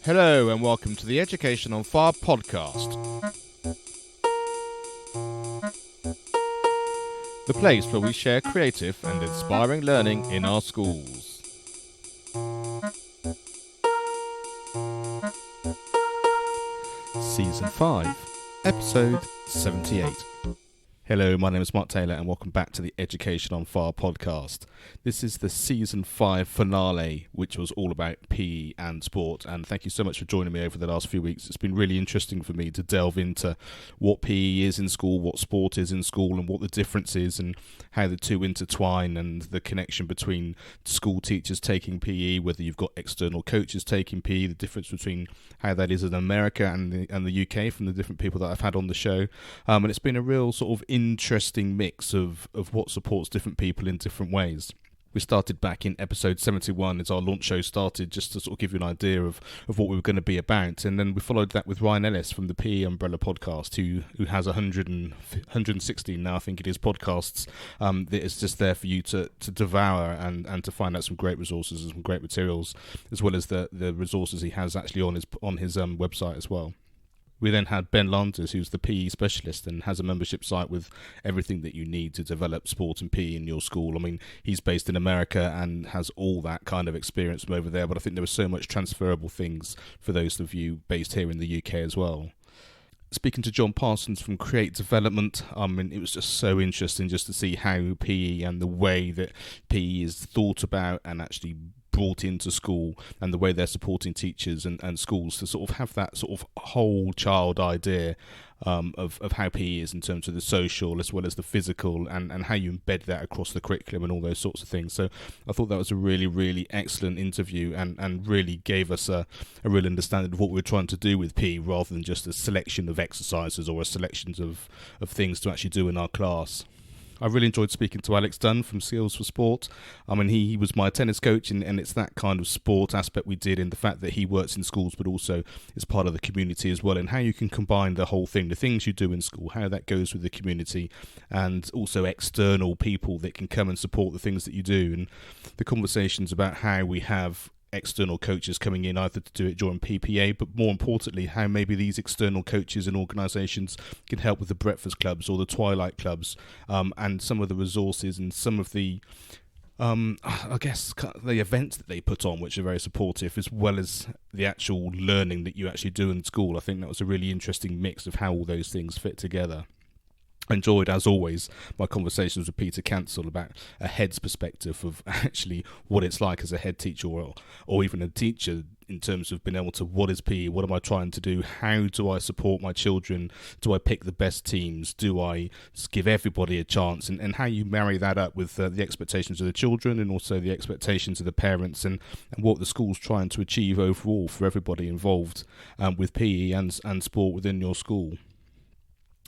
Hello and welcome to the Education on Fire podcast. The place where we share creative and inspiring learning in our schools. Season 5, Episode 78. Hello, my name is Mark Taylor and welcome back to the Education on Fire podcast. This is the Season 5 finale, which was all about PE and sport, and thank you so much for joining me over the last few weeks. It's been really interesting for me to delve into what PE is in school, what sport is in school, and what the difference is, and how the two intertwine, and the connection between school teachers taking PE, whether you've got external coaches taking PE, the difference between how that is in America and the UK from the different people that I've had on the show. And it's been a real sort of interesting mix of what supports different people in different ways. We started back in episode 71 as our launch show started, just to sort of give you an idea of what we were going to be about. And then we followed that with Ryan Ellis from the PE Umbrella podcast, who has 116 now, I think it is, podcasts that is just there for you to devour and to find out some great resources and some great materials, as well as the resources he has actually on his website as well. We then had Ben Landers, who's the PE specialist and has a membership site with everything that you need to develop sport and PE in your school. I mean, he's based in America and has all that kind of experience from over there, but I think there were so much transferable things for those of you based here in the UK as well. Speaking to John Parsons from Create Development, it was just so interesting just to see how PE and the way that PE is thought about and actually brought into school, and the way they're supporting teachers and schools to sort of have that sort of whole child idea of how PE is in terms of the social as well as the physical, and how you embed that across the curriculum and all those sorts of things. So I thought that was a really, really excellent interview and really gave us a real understanding of what we were trying to do with PE, rather than just a selection of exercises or a selection of things to actually do in our class. I really enjoyed speaking to Alex Dunn from Skills for Sport. He was my tennis coach, and it's that kind of sport aspect we did, in the fact that he works in schools but also is part of the community as well, and how you can combine the whole thing, the things you do in school, how that goes with the community, and also external people that can come and support the things that you do, and the conversations about how we have external coaches coming in either to do it during PPA, but more importantly how maybe these external coaches and organisations can help with the breakfast clubs or the twilight clubs, and some of the resources and some of the I guess the events that they put on, which are very supportive, as well as the actual learning that you actually do in school. I think that was a really interesting mix of how all those things fit together. I enjoyed, as always, my conversations with Peter Cancel about a head's perspective of actually what it's like as a head teacher or even a teacher, in terms of being able to, what is PE, what am I trying to do, how do I support my children, do I pick the best teams, do I give everybody a chance, and how you marry that up with the expectations of the children and also the expectations of the parents, and what the school's trying to achieve overall for everybody involved with PE and sport within your school.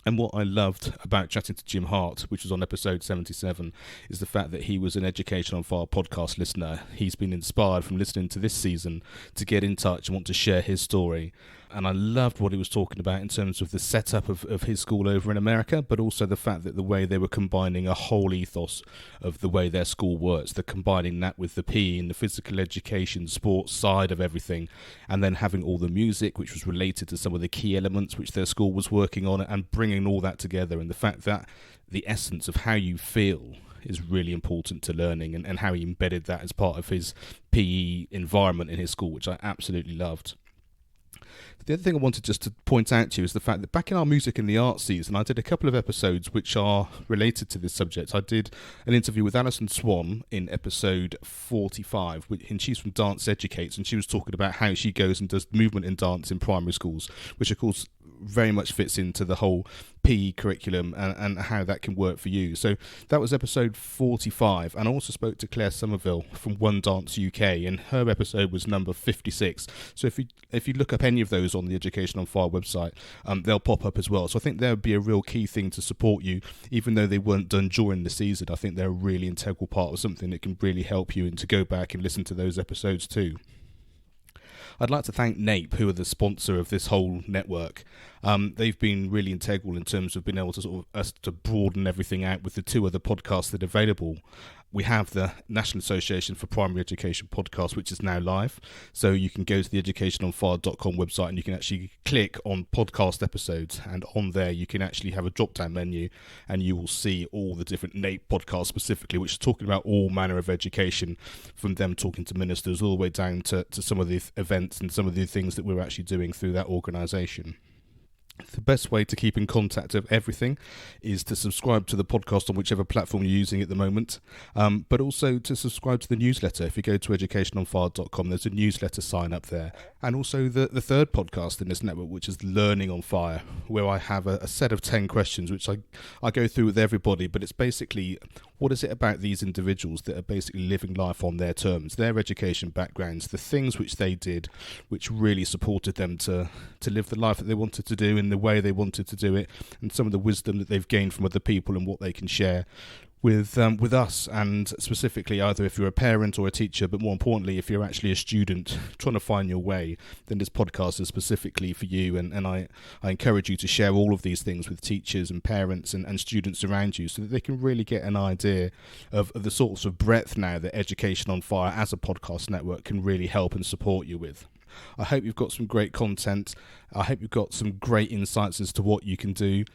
And what I loved about chatting to Jim Hart, which was on episode 77, is the fact that he was an Education on Fire podcast listener. He's been inspired from listening to this season to get in touch and want to share his story. And I loved what he was talking about in terms of the setup of his school over in America, but also the fact that the way they were combining a whole ethos of the way their school works. They're combining that with the PE and the physical education, sports side of everything, and then having all the music, which was related to some of the key elements which their school was working on, and bringing all that together. And the fact that the essence of how you feel is really important to learning, and how he embedded that as part of his PE environment in his school, which I absolutely loved. The other thing I wanted just to point out to you is the fact that back in our Music and the Arts season, I did a couple of episodes which are related to this subject. I did an interview with Alison Swan in episode 45, and she's from Dance Educates, and she was talking about how she goes and does movement and dance in primary schools, which of course very much fits into the whole PE curriculum and how that can work for you. So that was episode 45, and I also spoke to Claire Somerville from One Dance UK, and her episode was number 56. So if you look up any of those on the Education on Fire website, they'll pop up as well. So I think there would be a real key thing to support you, even though they weren't done during the season. I think they're a really integral part of something that can really help you, and to go back and listen to those episodes too. I'd like to thank NAPE, who are the sponsor of this whole network. They've been really integral in terms of being able to sort of us to broaden everything out with the two other podcasts that are available. We have the National Association for Primary Education podcast, which is now live. So you can go to the educationonfire.com website and you can actually click on podcast episodes. And on there, you can actually have a drop-down menu and you will see all the different NAPE podcasts specifically, which is talking about all manner of education, from them talking to ministers all the way down to some of the events and some of the things that we're actually doing through that organisation. The best way to keep in contact of everything is to subscribe to the podcast on whichever platform you're using at the moment, but also to subscribe to the newsletter. If you go to educationonfire.com, there's a newsletter sign up there. And also the third podcast in this network, which is Learning on Fire, where I have a set of 10 questions, which I go through with everybody, but it's basically, what is it about these individuals that are basically living life on their terms, their education backgrounds, the things which they did, which really supported them to live the life that they wanted to do in the way they wanted to do it, and some of the wisdom that they've gained from other people and what they can share with us, and specifically either if you're a parent or a teacher, but more importantly if you're actually a student trying to find your way, then this podcast is specifically for you. And I encourage you to share all of these things with teachers and parents and students around you, so that they can really get an idea of the sorts of breadth now that Education on Fire as a podcast network can really help and support you with. I hope you've got some great content. I hope you've got some great insights as to what you can do.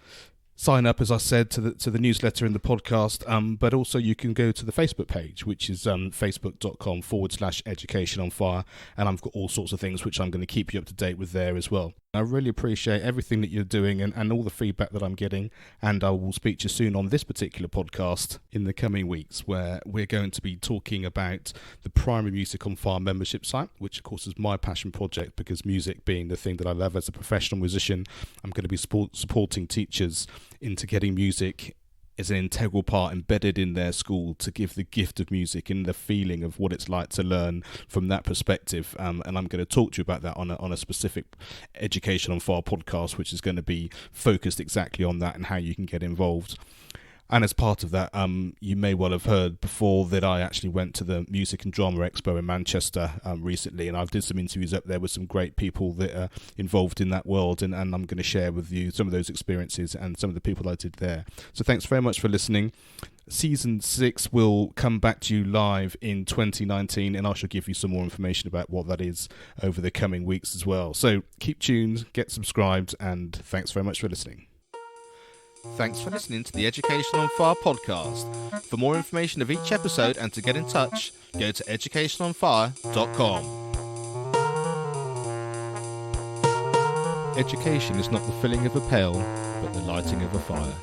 Sign up, as I said, to the newsletter and the podcast, but also you can go to the Facebook page, which is facebook.com/Education on Fire, and I've got all sorts of things which I'm going to keep you up to date with there as well. I really appreciate everything that you're doing and all the feedback that I'm getting, and I will speak to you soon on this particular podcast in the coming weeks, where we're going to be talking about the Primary Music on Fire membership site, which of course is my passion project, because music being the thing that I love as a professional musician, I'm going to be supporting teachers into getting music as an integral part embedded in their school, to give the gift of music and the feeling of what it's like to learn from that perspective. And I'm going to talk to you about that on a specific Education on Fire podcast, which is going to be focused exactly on that and how you can get involved. And as part of that, you may well have heard before that I actually went to the Music and Drama Expo in Manchester recently, and I've did some interviews up there with some great people that are involved in that world, and I'm going to share with you some of those experiences and some of the people I did there. So thanks very much for listening. Season 6 will come back to you live in 2019, and I shall give you some more information about what that is over the coming weeks as well. So keep tuned, get subscribed, and thanks very much for listening. Thanks for listening to the Education on Fire podcast. For more information of each episode and to get in touch, go to educationonfire.com. Education is not the filling of a pail, but the lighting of a fire.